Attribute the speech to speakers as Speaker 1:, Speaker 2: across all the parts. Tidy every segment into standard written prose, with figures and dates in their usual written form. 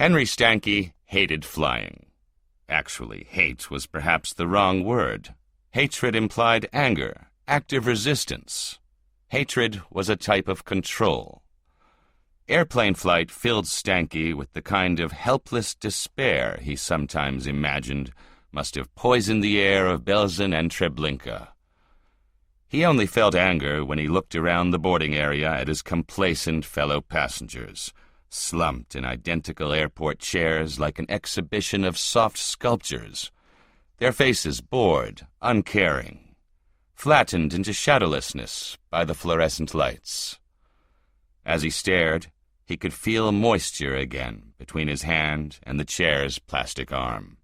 Speaker 1: Henry Stanky hated flying. Actually, hate was perhaps the wrong word. Hatred implied anger, active resistance. Hatred was a type of control. Airplane flight filled Stanky with the kind of helpless despair he sometimes imagined must have poisoned the air of Belzin and Treblinka. He only felt anger when he looked around the boarding area at his complacent fellow passengers, slumped in identical airport chairs like an exhibition of soft sculptures, their faces bored, uncaring, flattened into shadowlessness by the fluorescent lights. As he stared, he could feel moisture again between his hand and the chair's plastic arm.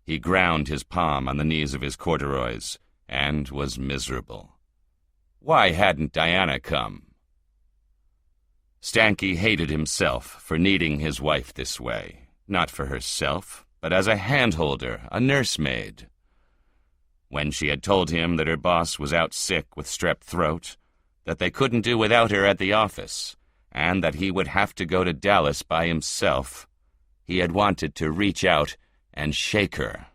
Speaker 1: He ground his palm on the knees of his corduroys and was miserable. Why hadn't Diana come? Stanky hated himself for needing his wife this way, not for herself, but as a handholder, a nursemaid. When she had told him that her boss was out sick with strep throat, that they couldn't do without her at the office, and that he would have to go to Dallas by himself, he had wanted to reach out and shake her.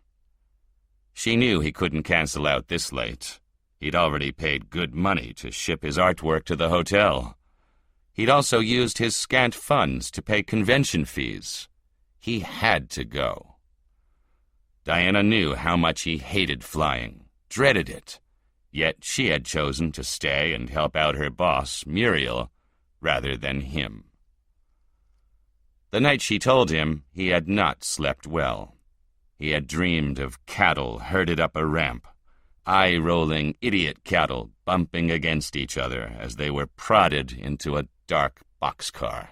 Speaker 1: She knew he couldn't cancel out this late. He'd already paid good money to ship his artwork to the hotel. He'd also used his scant funds to pay convention fees. He had to go. Diana knew how much he hated flying, dreaded it, yet she had chosen to stay and help out her boss, Muriel, rather than him. The night she told him, he had not slept well. He had dreamed of cattle herded up a ramp, eye-rolling idiot cattle bumping against each other as they were prodded into a dark boxcar.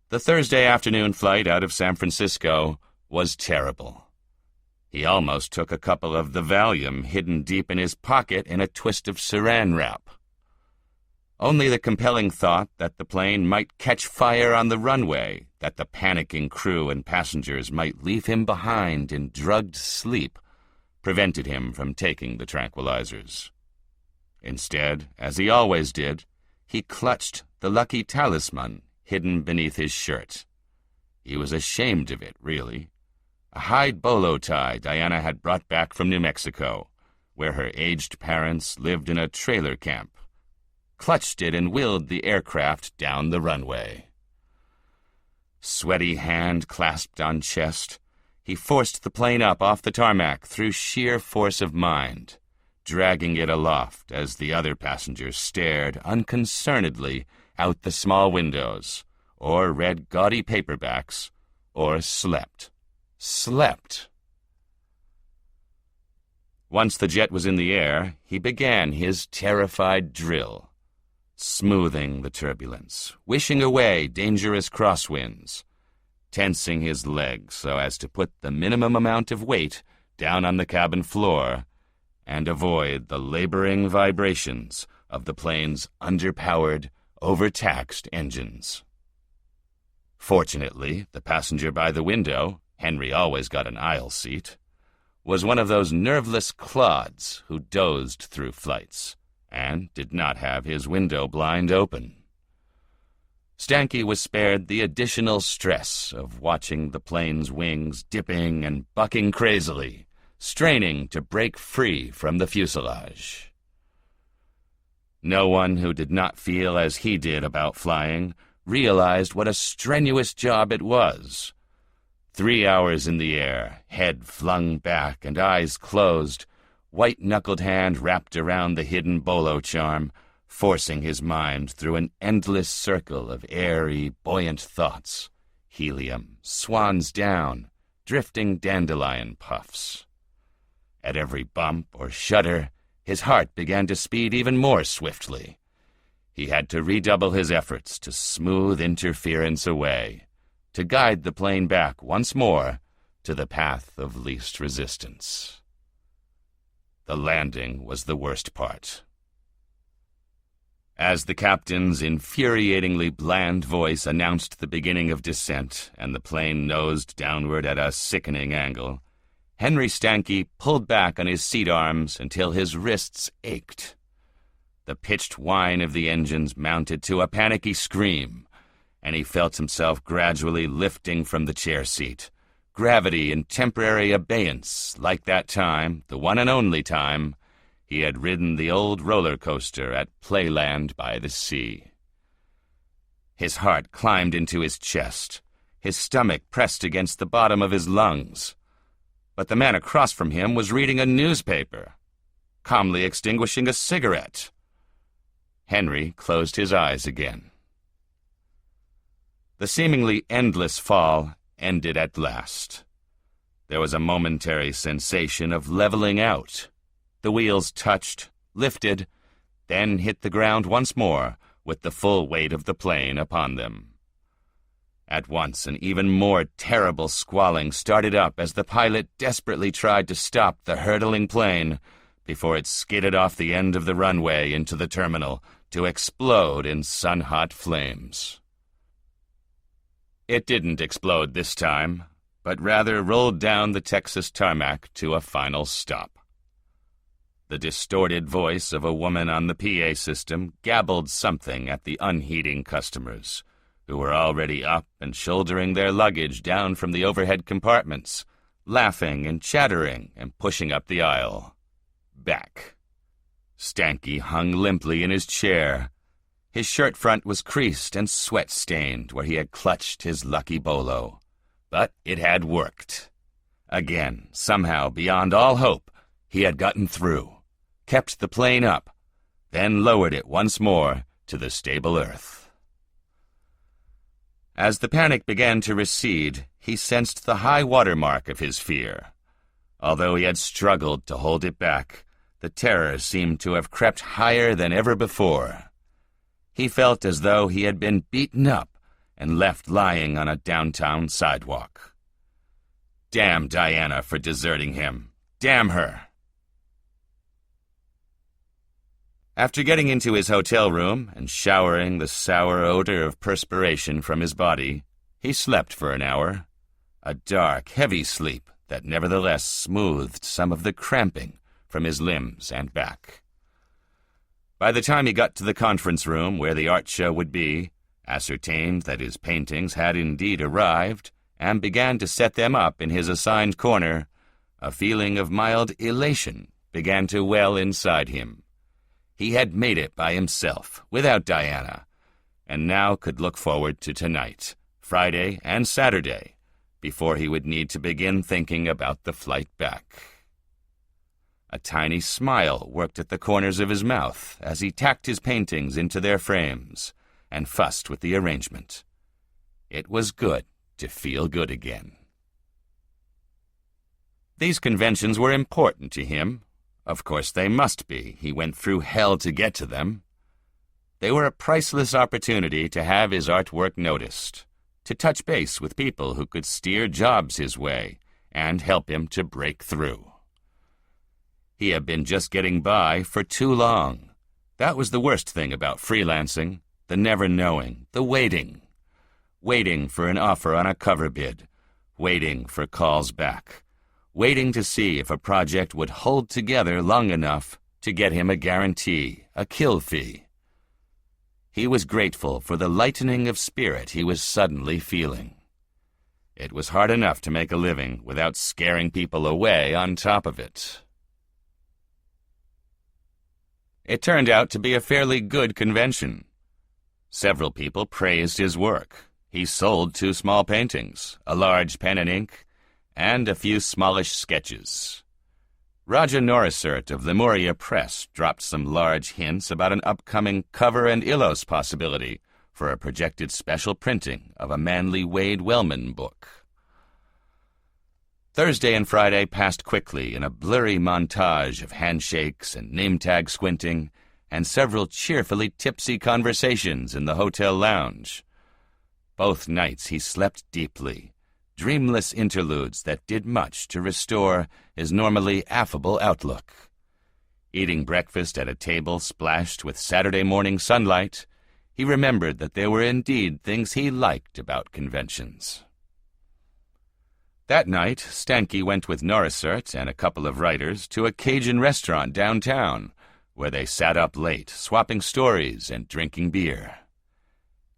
Speaker 1: The Thursday afternoon flight out of San Francisco was terrible. He almost took a couple of the Valium hidden deep in his pocket in a twist of saran wrap. Only the compelling thought that the plane might catch fire on the runway, that the panicking crew and passengers might leave him behind in drugged sleep, prevented him from taking the tranquilizers. Instead, as he always did, he clutched the lucky talisman hidden beneath his shirt. He was ashamed of it, really. A hide bolo tie Diana had brought back from New Mexico, where her aged parents lived in a trailer camp. Clutched it and willed the aircraft down the runway. Sweaty hand clasped on chest, he forced the plane up off the tarmac through sheer force of mind, dragging it aloft as the other passengers stared unconcernedly out the small windows, or read gaudy paperbacks, or slept. Slept. Once the jet was in the air, he began his terrified drill, smoothing the turbulence, wishing away dangerous crosswinds, tensing his legs so as to put the minimum amount of weight down on the cabin floor and avoid the laboring vibrations of the plane's underpowered, overtaxed engines. Fortunately, the passenger by the window, Henry always got an aisle seat, was one of those nerveless clods who dozed through flights and did not have his window blind open. Stanky was spared the additional stress of watching the plane's wings dipping and bucking crazily, straining to break free from the fuselage. No one who did not feel as he did about flying realized what a strenuous job it was. 3 hours in the air, head flung back and eyes closed, white-knuckled hand wrapped around the hidden bolo charm, forcing his mind through an endless circle of airy, buoyant thoughts, helium, swans down, drifting dandelion puffs. At every bump or shudder, his heart began to speed even more swiftly. He had to redouble his efforts to smooth interference away, to guide the plane back once more to the path of least resistance. The landing was the worst part. As the captain's infuriatingly bland voice announced the beginning of descent and the plane nosed downward at a sickening angle, Henry Stanky pulled back on his seat arms until his wrists ached. The pitched whine of the engines mounted to a panicky scream, and he felt himself gradually lifting from the chair seat. Gravity in temporary abeyance, like that time, the one and only time, he had ridden the old roller coaster at Playland by the sea. His heart climbed into his chest. His stomach pressed against the bottom of his lungs. But the man across from him was reading a newspaper, calmly extinguishing a cigarette. Henry closed his eyes again. The seemingly endless fall ended at last. There was a momentary sensation of leveling out. The wheels touched, lifted, then hit the ground once more with the full weight of the plane upon them. At once an even more terrible squalling started up as the pilot desperately tried to stop the hurtling plane before it skidded off the end of the runway into the terminal to explode in sun-hot flames. It didn't explode this time, but rather rolled down the Texas tarmac to a final stop. The distorted voice of a woman on the PA system gabbled something at the unheeding customers, who were already up and shouldering their luggage down from the overhead compartments, laughing and chattering and pushing up the aisle. Back. Stanky hung limply in his chair. His shirt front was creased and sweat-stained where he had clutched his lucky bolo. But it had worked. Again, somehow, beyond all hope, he had gotten through, kept the plane up, then lowered it once more to the stable earth. As the panic began to recede, he sensed the high water mark of his fear. Although he had struggled to hold it back, the terror seemed to have crept higher than ever before. He felt as though he had been beaten up and left lying on a downtown sidewalk. Damn Diana for deserting him. Damn her. After getting into his hotel room and showering the sour odor of perspiration from his body, he slept for an hour. A dark, heavy sleep that nevertheless smoothed some of the cramping from his limbs and back. By the time he got to the conference room where the art show would be, ascertained that his paintings had indeed arrived, and began to set them up in his assigned corner, a feeling of mild elation began to well inside him. He had made it by himself, without Diana, and now could look forward to tonight, Friday and Saturday, before he would need to begin thinking about the flight back. A tiny smile worked at the corners of his mouth as he tacked his paintings into their frames and fussed with the arrangement. It was good to feel good again. These conventions were important to him. Of course they must be. He went through hell to get to them. They were a priceless opportunity to have his artwork noticed, to touch base with people who could steer jobs his way and help him to break through. He had been just getting by for too long. That was the worst thing about freelancing, the never knowing, the waiting. Waiting for an offer on a cover bid, waiting for calls back, waiting to see if a project would hold together long enough to get him a guarantee, a kill fee. He was grateful for the lightening of spirit he was suddenly feeling. It was hard enough to make a living without scaring people away on top of it. It turned out to be a fairly good convention. Several people praised his work. He sold 2 small paintings, a large pen and ink, and a few smallish sketches. Raja Norisert of Lemuria Press dropped some large hints about an upcoming cover and illos possibility for a projected special printing of a Manly Wade Wellman book. Thursday and Friday passed quickly in a blurry montage of handshakes and name-tag squinting and several cheerfully tipsy conversations in the hotel lounge. Both nights he slept deeply, dreamless interludes that did much to restore his normally affable outlook. Eating breakfast at a table splashed with Saturday morning sunlight, he remembered that there were indeed things he liked about conventions. That night, Stanky went with Norisert and a couple of writers to a Cajun restaurant downtown, where they sat up late, swapping stories and drinking beer.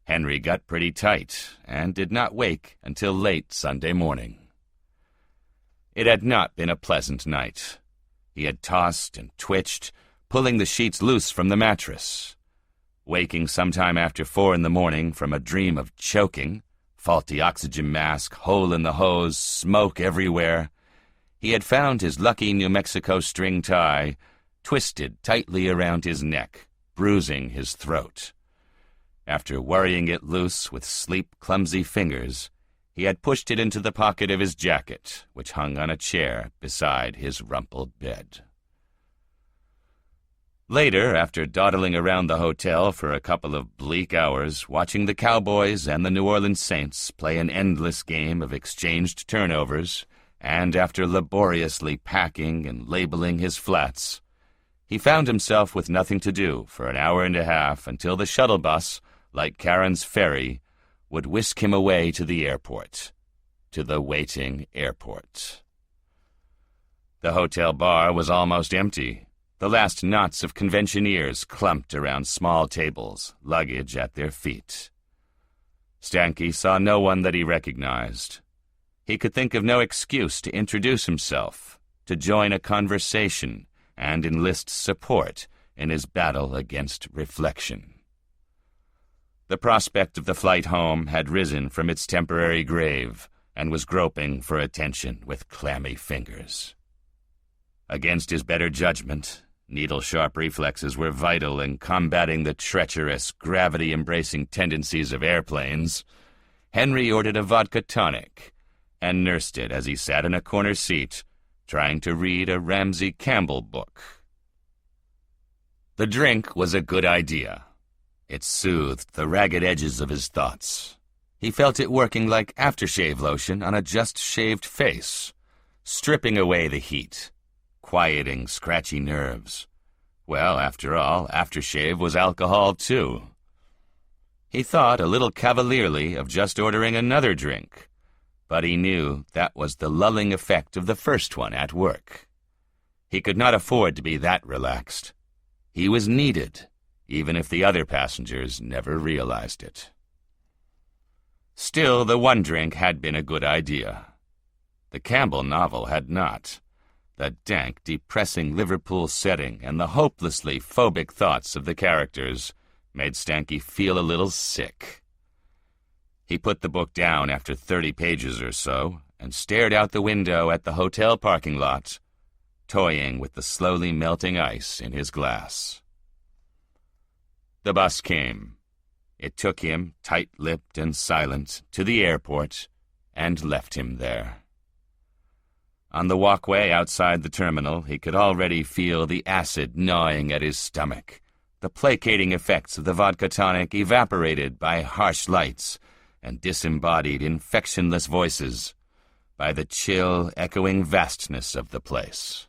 Speaker 1: Henry got pretty tight and did not wake until late Sunday morning. It had not been a pleasant night. He had tossed and twitched, pulling the sheets loose from the mattress. Waking sometime after 4 in the morning from a dream of choking, faulty oxygen mask, hole in the hose, smoke everywhere, he had found his lucky New Mexico string tie twisted tightly around his neck, bruising his throat. After worrying it loose with sleep-clumsy fingers, he had pushed it into the pocket of his jacket, which hung on a chair beside his rumpled bed. Later, after dawdling around the hotel for a couple of bleak hours, watching the Cowboys and the New Orleans Saints play an endless game of exchanged turnovers, and after laboriously packing and labeling his flats, he found himself with nothing to do for an hour and a half until the shuttle bus, like Karen's ferry, would whisk him away to the airport, to the waiting airport. The hotel bar was almost empty. The last knots of conventioneers clumped around small tables, luggage at their feet. Stanky saw no one that he recognized. He could think of no excuse to introduce himself, to join a conversation, and enlist support in his battle against reflection. The prospect of the flight home had risen from its temporary grave and was groping for attention with clammy fingers. Against his better judgment, needle-sharp reflexes were vital in combating the treacherous, gravity-embracing tendencies of airplanes. Henry ordered a vodka tonic and nursed it as he sat in a corner seat, trying to read a Ramsey Campbell book. The drink was a good idea. It soothed the ragged edges of his thoughts. He felt it working like aftershave lotion on a just-shaved face, stripping away the heat, quieting scratchy nerves. Well, after all, aftershave was alcohol, too. He thought a little cavalierly of just ordering another drink, but he knew that was the lulling effect of the first one at work. He could not afford to be that relaxed. He was needed, even if the other passengers never realized it. Still, the one drink had been a good idea. The Campbell novel had not. The dank, depressing Liverpool setting and the hopelessly phobic thoughts of the characters made Stanky feel a little sick. He put the book down after 30 pages or so and stared out the window at the hotel parking lot, toying with the slowly melting ice in his glass. The bus came. It took him, tight-lipped and silent, to the airport and left him there. On the walkway outside the terminal, he could already feel the acid gnawing at his stomach, the placating effects of the vodka tonic evaporated by harsh lights and disembodied, infectionless voices, by the chill, echoing vastness of the place.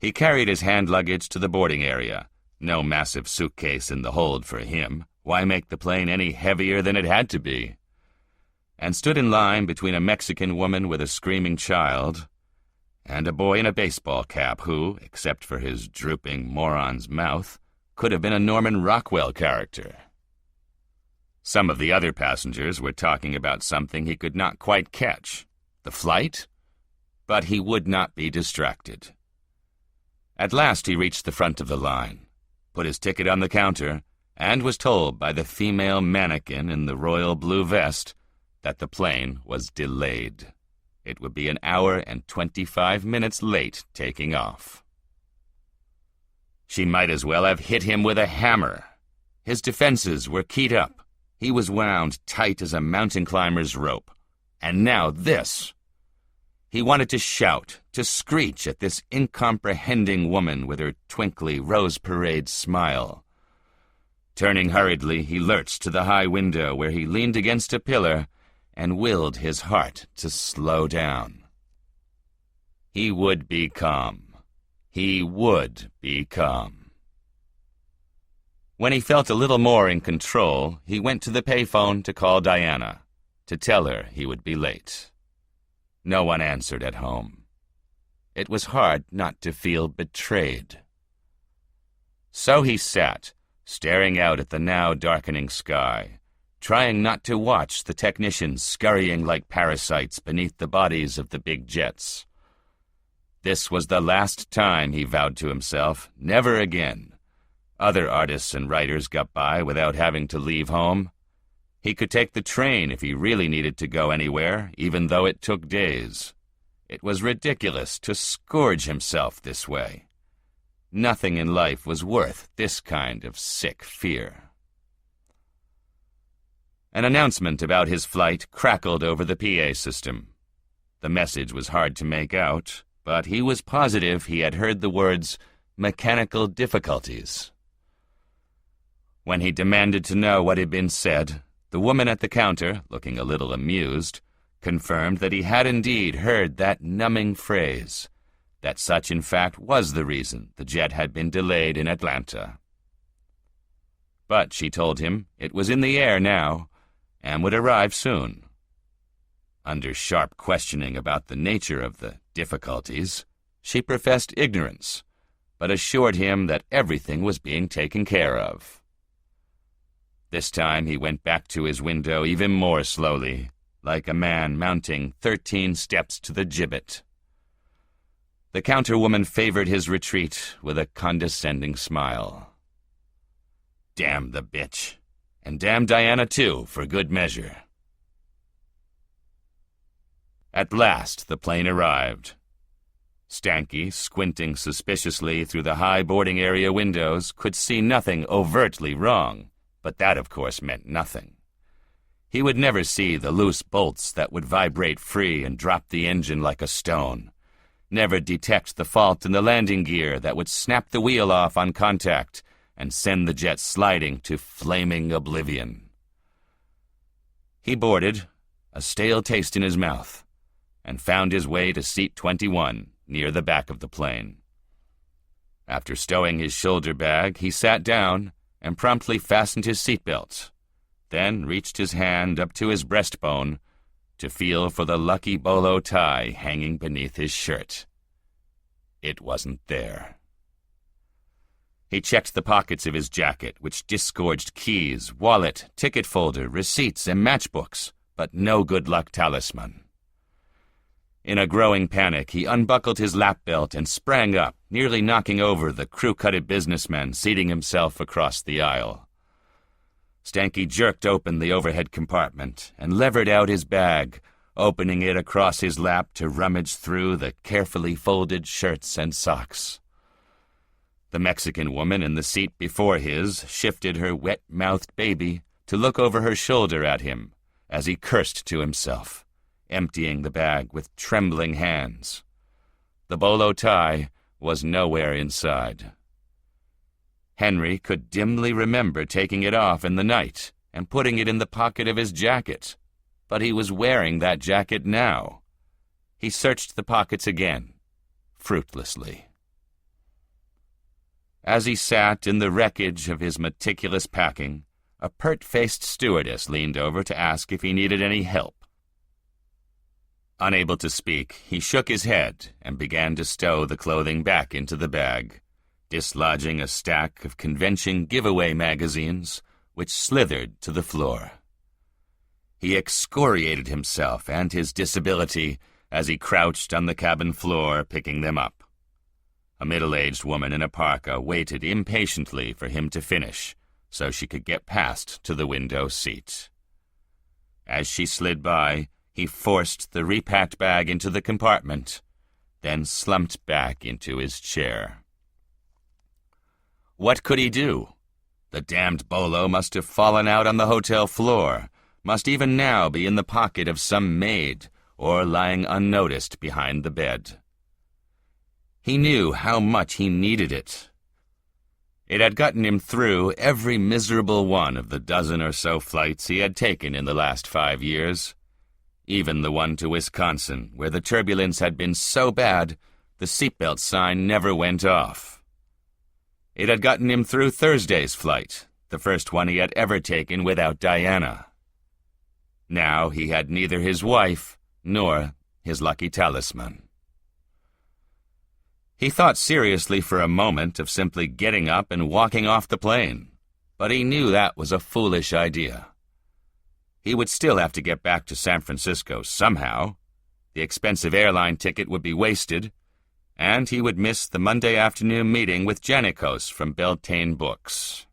Speaker 1: He carried his hand luggage to the boarding area. No massive suitcase in the hold for him. Why make the plane any heavier than it had to be? And stood in line between a Mexican woman with a screaming child and a boy in a baseball cap who, except for his drooping moron's mouth, could have been a Norman Rockwell character. Some of the other passengers were talking about something he could not quite catch. The flight? But he would not be distracted. At last he reached the front of the line, put his ticket on the counter, and was told by the female mannequin in the royal blue vest that the plane was delayed. It would be an hour and 25 minutes late taking off. She might as well have hit him with a hammer. His defenses were keyed up. He was wound tight as a mountain climber's rope. And now this. He wanted to shout, to screech at this incomprehending woman with her twinkly Rose Parade smile. Turning hurriedly, he lurched to the high window where he leaned against a pillar and willed his heart to slow down. He would be calm. He would be calm. When he felt a little more in control, he went to the payphone to call Diana, to tell her he would be late. No one answered at home. It was hard not to feel betrayed. So he sat, staring out at the now darkening sky, trying not to watch the technicians scurrying like parasites beneath the bodies of the big jets. This was the last time, he vowed to himself, never again. Other artists and writers got by without having to leave home. He could take the train if he really needed to go anywhere, even though it took days. It was ridiculous to scourge himself this way. Nothing in life was worth this kind of sick fear. An announcement about his flight crackled over the PA system. The message was hard to make out, but he was positive he had heard the words "mechanical difficulties." When he demanded to know what had been said, the woman at the counter, looking a little amused, confirmed that he had indeed heard that numbing phrase, that such in fact was the reason the jet had been delayed in Atlanta. But, she told him, it was in the air now, and would arrive soon. Under sharp questioning about the nature of the difficulties, she professed ignorance, but assured him that everything was being taken care of. This time he went back to his window even more slowly, like a man mounting 13 steps to the gibbet. The counterwoman favored his retreat with a condescending smile. Damn the bitch, and damn Diana too, for good measure. At last the plane arrived. Stanky, squinting suspiciously through the high boarding area windows, could see nothing overtly wrong, but that of course meant nothing. He would never see the loose bolts that would vibrate free and drop the engine like a stone, never detect the fault in the landing gear that would snap the wheel off on contact and send the jet sliding to flaming oblivion. He boarded, a stale taste in his mouth, and found his way to seat 21, near the back of the plane. After stowing his shoulder bag, he sat down and promptly fastened his seatbelt, then reached his hand up to his breastbone to feel for the lucky bolo tie hanging beneath his shirt. It wasn't there. He checked the pockets of his jacket, which disgorged keys, wallet, ticket folder, receipts, and matchbooks, but no good luck talisman. In a growing panic, he unbuckled his lap belt and sprang up, nearly knocking over the crew-cutted businessman seating himself across the aisle. Stanky jerked open the overhead compartment and levered out his bag, opening it across his lap to rummage through the carefully folded shirts and socks. The Mexican woman in the seat before his shifted her wet-mouthed baby to look over her shoulder at him as he cursed to himself, emptying the bag with trembling hands. The bolo tie was nowhere inside. Henry could dimly remember taking it off in the night and putting it in the pocket of his jacket, but he was wearing that jacket now. He searched the pockets again, fruitlessly. As he sat in the wreckage of his meticulous packing, a pert-faced stewardess leaned over to ask if he needed any help. Unable to speak, he shook his head and began to stow the clothing back into the bag, dislodging a stack of convention giveaway magazines which slithered to the floor. He excoriated himself and his disability as he crouched on the cabin floor picking them up. A middle-aged woman in a parka waited impatiently for him to finish so she could get past to the window seat. As she slid by, he forced the repacked bag into the compartment, then slumped back into his chair. What could he do? The damned bolo must have fallen out on the hotel floor, must even now be in the pocket of some maid, or lying unnoticed behind the bed. He knew how much he needed it. It had gotten him through every miserable one of the dozen or so flights he had taken in the last 5 years. Even the one to Wisconsin, where the turbulence had been so bad, the seatbelt sign never went off. It had gotten him through Thursday's flight, the first one he had ever taken without Diana. Now he had neither his wife nor his lucky talisman. He thought seriously for a moment of simply getting up and walking off the plane, But he knew that was a foolish idea. He would still have to get back to San Francisco somehow. The expensive airline ticket would be wasted, and he would miss the Monday afternoon meeting with Janikos from Beltane Books.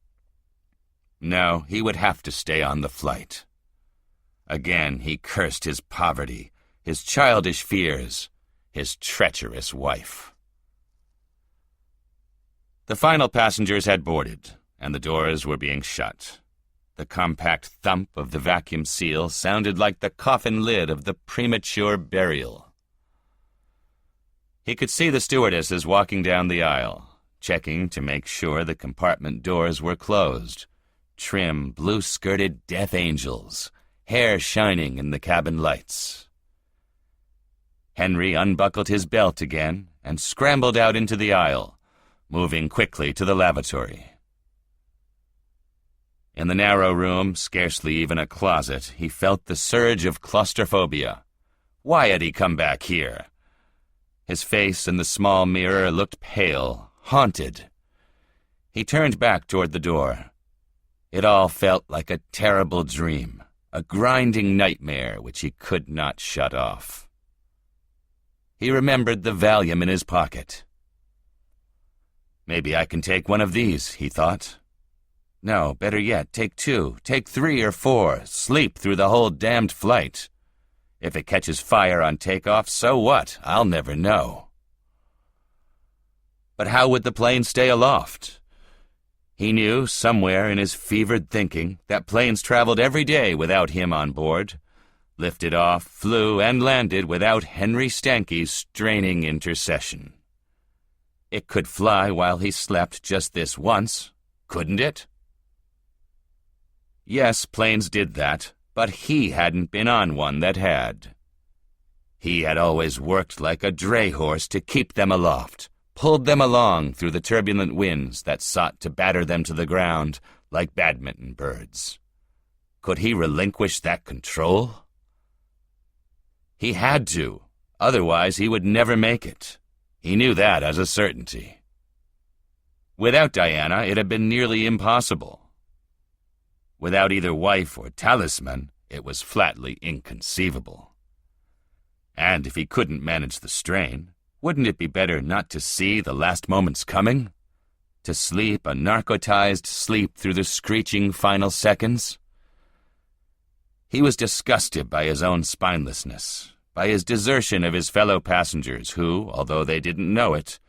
Speaker 1: No, he would have to stay on the flight. Again he cursed his poverty, his childish fears, his treacherous wife. The final passengers had boarded, and the doors were being shut. The compact thump of the vacuum seal sounded like the coffin lid of the premature burial. He could see the stewardesses walking down the aisle, checking to make sure the compartment doors were closed. Trim, blue-skirted death angels, hair shining in the cabin lights. Henry unbuckled his belt again and scrambled out into the aisle, moving quickly to the lavatory. In the narrow room, scarcely even a closet, he felt the surge of claustrophobia. Why had he come back here? His face in the small mirror looked pale, haunted. He turned back toward the door. It all felt like a terrible dream, a grinding nightmare which he could not shut off. He remembered the Valium in his pocket. Maybe I can take one of these, he thought. No, better yet, take 2, take 3 or 4, sleep through the whole damned flight. If it catches fire on takeoff, so what? I'll never know. But how would the plane stay aloft? He knew, somewhere in his fevered thinking, that planes traveled every day without him on board, lifted off, flew, and landed without Henry Stanky's straining intercession. It could fly while he slept just this once, couldn't it? Yes, planes did that, but he hadn't been on one that had. He had always worked like a dray horse to keep them aloft, pulled them along through the turbulent winds that sought to batter them to the ground like badminton birds. Could he relinquish that control? He had to, otherwise he would never make it. He knew that as a certainty. Without Diana, it had been nearly impossible. Without either wife or talisman, it was flatly inconceivable. And if he couldn't manage the strain, wouldn't it be better not to see the last moments coming? To sleep a narcotized sleep through the screeching final seconds? He was disgusted by his own spinelessness, by his desertion of his fellow passengers who, although they didn't know it,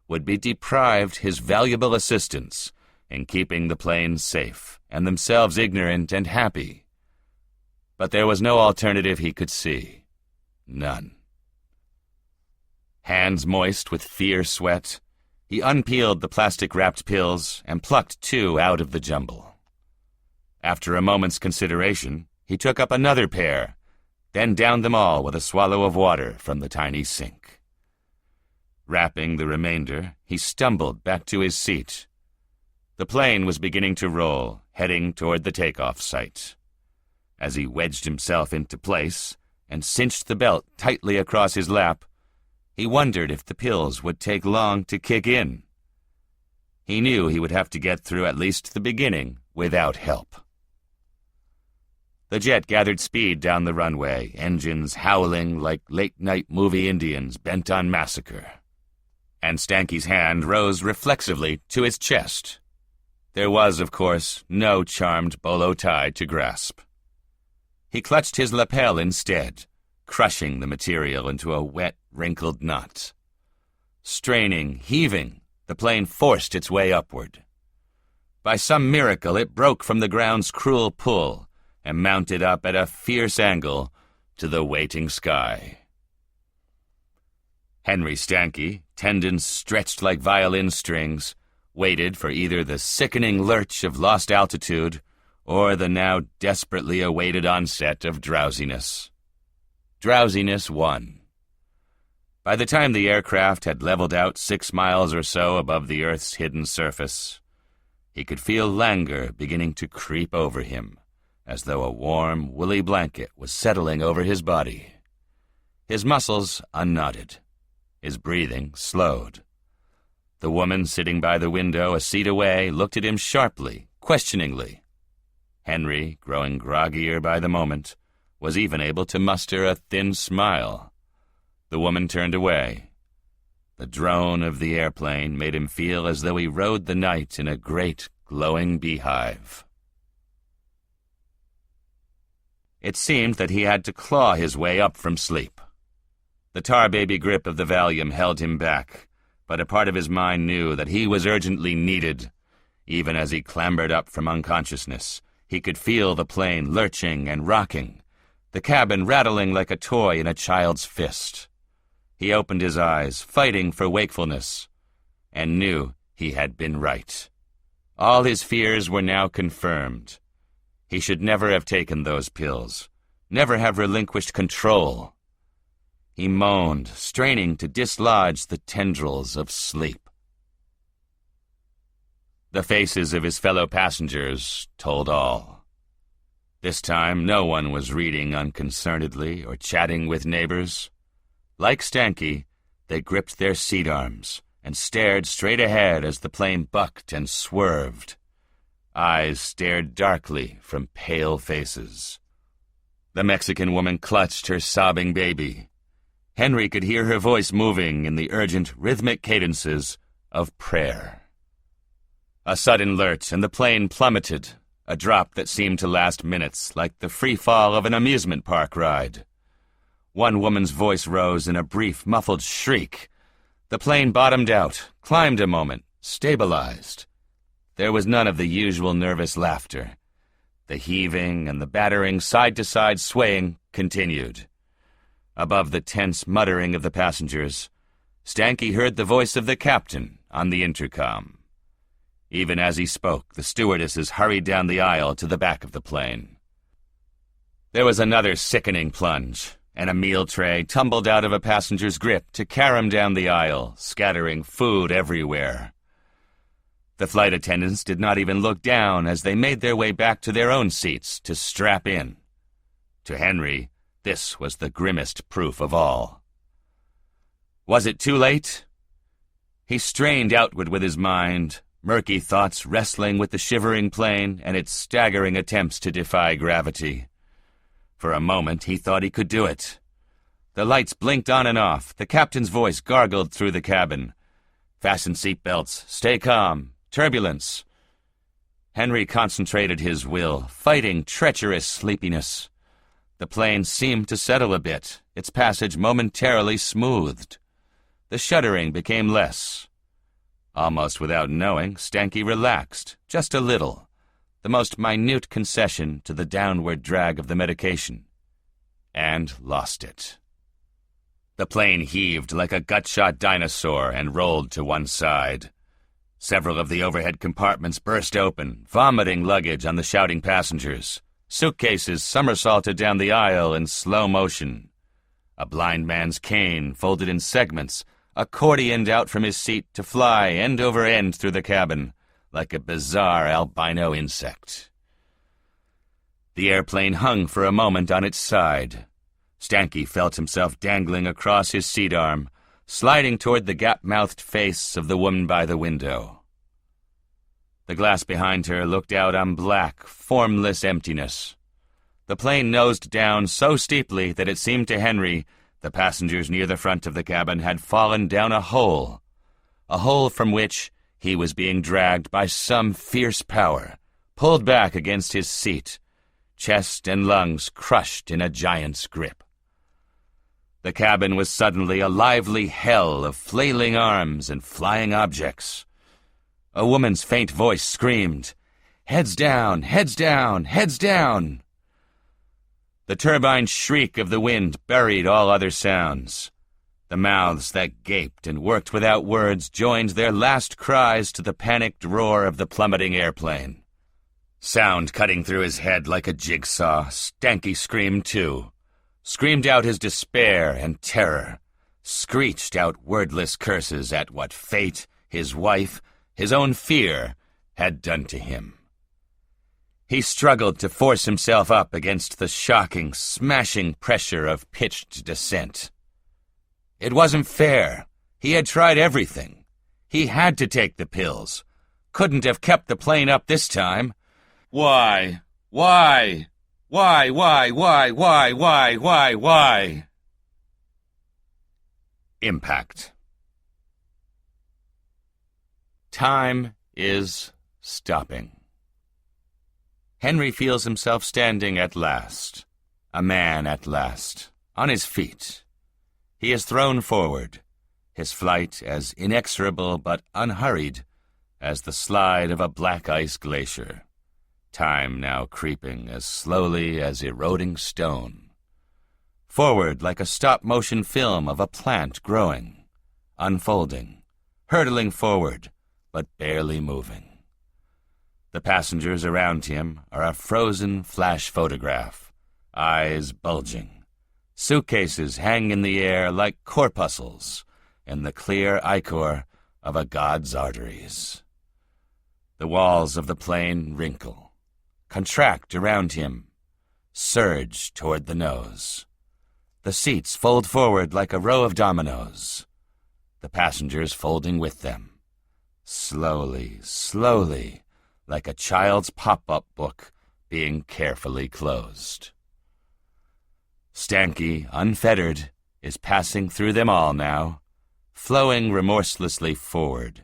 Speaker 1: would be deprived his valuable assistance in keeping the plane safe and themselves ignorant and happy. But there was no alternative he could see. None. Hands moist with fear sweat, he unpeeled the plastic-wrapped pills and plucked 2 out of the jumble. After a moment's consideration, he took up another pair, then downed them all with a swallow of water from the tiny sink. Wrapping the remainder, he stumbled back to his seat. The plane was beginning to roll, heading toward the takeoff site. As he wedged himself into place and cinched the belt tightly across his lap, he wondered if the pills would take long to kick in. He knew he would have to get through at least the beginning without help. The jet gathered speed down the runway, engines howling like late-night movie Indians bent on massacre. And Stanky's hand rose reflexively to his chest. There was, of course, no charmed bolo tie to grasp. He clutched his lapel instead, crushing the material into a wet, wrinkled knot. Straining, heaving, the plane forced its way upward. By some miracle, it broke from the ground's cruel pull and mounted up at a fierce angle to the waiting sky. Henry Stanky, tendons stretched like violin strings, waited for either the sickening lurch of lost altitude or the now desperately awaited onset of drowsiness. Drowsiness won. By the time the aircraft had leveled out 6 miles or so above the Earth's hidden surface, he could feel languor beginning to creep over him, as though a warm, woolly blanket was settling over his body. His muscles unknotted. His breathing slowed. The woman sitting by the window a seat away looked at him sharply, questioningly. Henry, growing groggier by the moment, was even able to muster a thin smile. The woman turned away. The drone of the airplane made him feel as though he rode the night in a great, glowing beehive. It seemed that he had to claw his way up from sleep. The tar-baby grip of the Valium held him back, but a part of his mind knew that he was urgently needed. Even as he clambered up from unconsciousness, he could feel the plane lurching and rocking, the cabin rattling like a toy in a child's fist. He opened his eyes, fighting for wakefulness, and knew he had been right. All his fears were now confirmed. He should never have taken those pills, never have relinquished control. He moaned, straining to dislodge the tendrils of sleep. The faces of his fellow passengers told all. This time, no one was reading unconcernedly or chatting with neighbors. Like Stanky, they gripped their seat arms and stared straight ahead as the plane bucked and swerved. Eyes stared darkly from pale faces. The Mexican woman clutched her sobbing baby. Henry could hear her voice moving in the urgent, rhythmic cadences of prayer. A sudden lurch, and the plane plummeted, a drop that seemed to last minutes, like the free fall of an amusement park ride. One woman's voice rose in a brief, muffled shriek. The plane bottomed out, climbed a moment, stabilized. There was none of the usual nervous laughter. The heaving and the battering side-to-side swaying continued. Above the tense muttering of the passengers, Stanky heard the voice of the captain on the intercom. Even as he spoke, the stewardesses hurried down the aisle to the back of the plane. There was another sickening plunge, and a meal tray tumbled out of a passenger's grip to carom down the aisle, scattering food everywhere. The flight attendants did not even look down as they made their way back to their own seats to strap in. To Henry, this was the grimmest proof of all. Was it too late? He strained outward with his mind, murky thoughts wrestling with the shivering plane and its staggering attempts to defy gravity. For a moment, he thought he could do it. The lights blinked on and off. The captain's voice gargled through the cabin. Fasten seatbelts. Stay calm. Turbulence. Henry concentrated his will, fighting treacherous sleepiness. The plane seemed to settle a bit, its passage momentarily smoothed. The shuddering became less. Almost without knowing, Stanky relaxed, just a little, the most minute concession to the downward drag of the medication, and lost it. The plane heaved like a gut-shot dinosaur and rolled to one side. Several of the overhead compartments burst open, vomiting luggage on the shouting passengers. Suitcases somersaulted down the aisle in slow motion. A blind man's cane, folded in segments, accordioned out from his seat to fly end over end through the cabin, like a bizarre albino insect. The airplane hung for a moment on its side. Stanky felt himself dangling across his seat arm, sliding toward the gap-mouthed face of the woman by the window. The glass behind her looked out on black, formless emptiness. The plane nosed down so steeply that it seemed to Henry the passengers near the front of the cabin had fallen down a hole from which he was being dragged by some fierce power, pulled back against his seat, chest and lungs crushed in a giant's grip. The cabin was suddenly a lively hell of flailing arms and flying objects. A woman's faint voice screamed, "Heads down, heads down, heads down!" The turbine shriek of the wind buried all other sounds. The mouths that gaped and worked without words joined their last cries to the panicked roar of the plummeting airplane. Sound cutting through his head like a jigsaw, Stanky screamed too. Screamed out his despair and terror, screeched out wordless curses at what fate, his wife, his own fear had done to him. He struggled to force himself up against the shocking, smashing pressure of pitched descent. It wasn't fair. He had tried everything. He had to take the pills. couldn't have kept the plane up this time. Why? Why? Why? Impact. Time is stopping. Henry feels himself standing at last, a man at last, on his feet. He is thrown forward, his flight as inexorable but unhurried as the slide of a black ice glacier, time now creeping as slowly as eroding stone. Forward like a stop-motion film of a plant growing, unfolding, hurtling forward, but barely moving. The passengers around him are a frozen flash photograph, eyes bulging. Suitcases hang in the air like corpuscles in the clear ichor of a god's arteries. The walls of the plane wrinkle, contract around him, surge toward the nose. The seats fold forward like a row of dominoes, the passengers folding with them. Slowly, slowly, like a child's pop-up book being carefully closed. Stanky, unfettered, is passing through them all now, flowing remorselessly forward,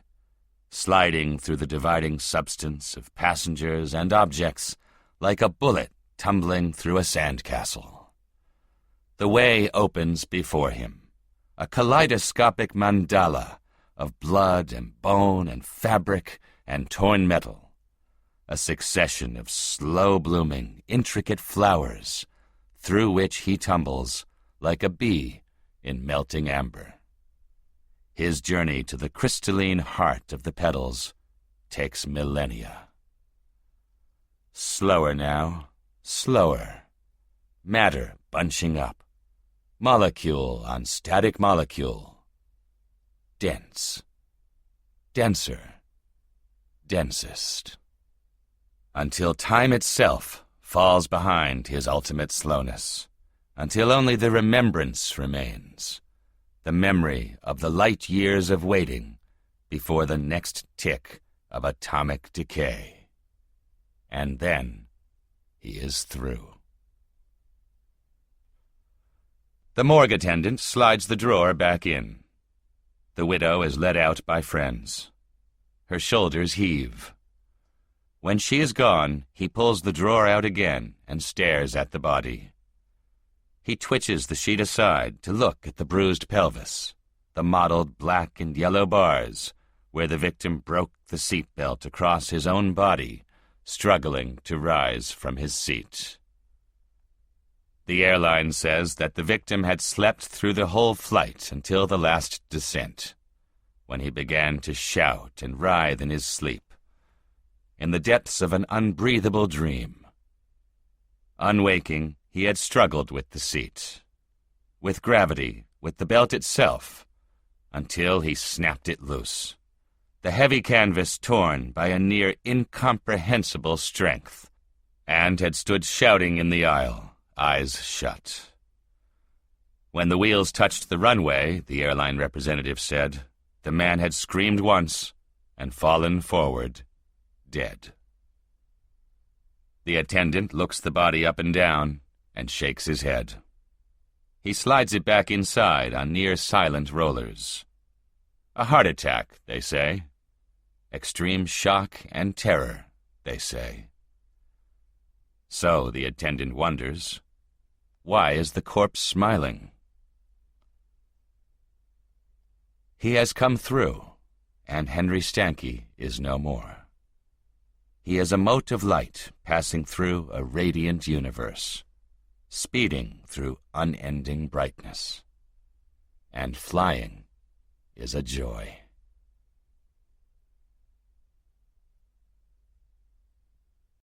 Speaker 1: sliding through the dividing substance of passengers and objects like a bullet tumbling through a sandcastle. The way opens before him, a kaleidoscopic mandala of blood and bone and fabric and torn metal, a succession of slow-blooming, intricate flowers through which he tumbles like a bee in melting amber. His journey to the crystalline heart of the petals takes millennia. Slower now, slower. Matter bunching up. Molecule on static molecule. Dense. Denser. Densest. Until time itself falls behind his ultimate slowness, until only the remembrance remains, the memory of the light years of waiting before the next tick of atomic decay. And then he is through. The morgue attendant slides the drawer back in. The widow is led out by friends. Her shoulders heave. When she is gone, he pulls the drawer out again and stares at the body. He twitches the sheet aside to look at the bruised pelvis, the mottled black and yellow bars where the victim broke the seatbelt across his own body, struggling to rise from his seat. The airline says that the victim had slept through the whole flight until the last descent, when he began to shout and writhe in his sleep, in the depths of an unbreathable dream. Unwaking, he had struggled with the seat, with gravity, with the belt itself, until he snapped it loose, the heavy canvas torn by a near incomprehensible strength, and had stood shouting in the aisle, eyes shut. When the wheels touched the runway, the airline representative said, the man had screamed once and fallen forward, dead. The attendant looks the body up and down and shakes his head. He slides it back inside on near-silent rollers. A heart attack, they say. Extreme shock and terror, they say. So the attendant wonders, why is the corpse smiling? He has come through, and Henry Stanky is no more. He is a mote of light passing through a radiant universe, speeding through unending brightness. And flying is a joy.